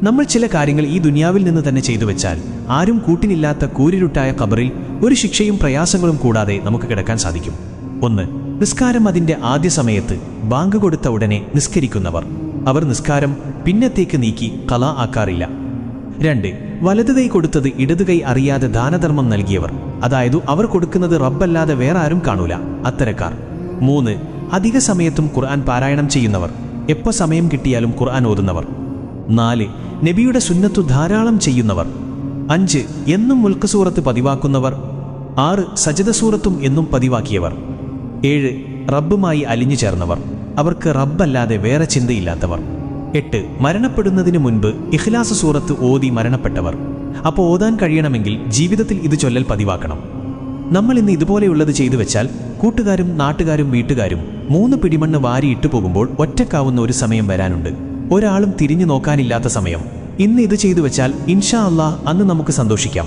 നമ്മൾ ചില കാര്യങ്ങൾ ഈ ദുനിയാവിൽ നിന്ന് തന്നെ ചെയ്തു വെച്ചാൽ ആരും കൂട്ടിനില്ലാത്ത കൂരിരുട്ടായ ഖബറിൽ ഒരു ശിക്ഷയും പ്രയാസങ്ങളും കൂടാതെ നമുക്ക് കിടക്കാൻ സാധിക്കും. 1. നിസ്കാരം അതിൻ്റെ ആദ്യ സമയത്ത് ബാങ്ക് കൊടുത്ത ഉടനെ നിസ്കരിക്കുന്നവർ. അവർ നിസ്കാരം പിന്നത്തേക്ക് നീക്കി ഖളാ ആക്കാറില്ല. 2. വലതു കൈ കൊടുത്തത് ഇടതു കൈ അറിയാതെ ദാനധർമ്മം നൽകിയവർ. അതായത് അവർ കൊടുക്കുന്നത് റബ്ബല്ലാതെ വേറെ ആരും കാണൂല, അത്തരക്കാർ. 3. അധിക സമയത്തും ഖുർആൻ പാരായണം ചെയ്യുന്നവർ. എപ്പോൾ സമയം കിട്ടിയാലും ഖുർആൻ ഓതുന്നവർ. 4. നബിയുടെ സുന്നത്തു ധാരാളം ചെയ്യുന്നവർ. 5. എന്നും മുൽക്ക് സൂറത്ത് പതിവാക്കുന്നവർ. 6. സജദ സൂറത്തും എന്നും പതിവാക്കിയവർ. 7. റബ്ബുമായി അലിഞ്ഞു ചേർന്നവർ. അവർക്ക് റബ്ബല്ലാതെ വേറെ ചിന്തയില്ലാത്തവർ. 8. മരണപ്പെടുന്നതിന് മുൻപ് ഇഖ്ലാസ് സൂറത്ത് ഓതി മരണപ്പെട്ടവർ. അപ്പോൾ ഓതാൻ കഴിയണമെങ്കിൽ ജീവിതത്തിൽ ഇത് ചൊല്ലൽ പതിവാക്കണം. നമ്മൾ ഇന്ന് ഇതുപോലെയുള്ളത് ചെയ്തു വെച്ചാൽ കൂട്ടുകാരും നാട്ടുകാരും വീട്ടുകാരും 3 പിടിമണ്ണ് വാരിയിട്ടു പോകുമ്പോൾ ഒറ്റക്കാവുന്ന ഒരു സമയം വരാനുണ്ട്. ഒരാളും തിരിഞ്ഞു നോക്കാനില്ലാത്ത സമയം. ഇന്ന് ഇത് ചെയ്തു വെച്ചാൽ ഇൻഷാ അല്ലാഹ് അന്ന് നമുക്ക് സന്തോഷിക്കാം.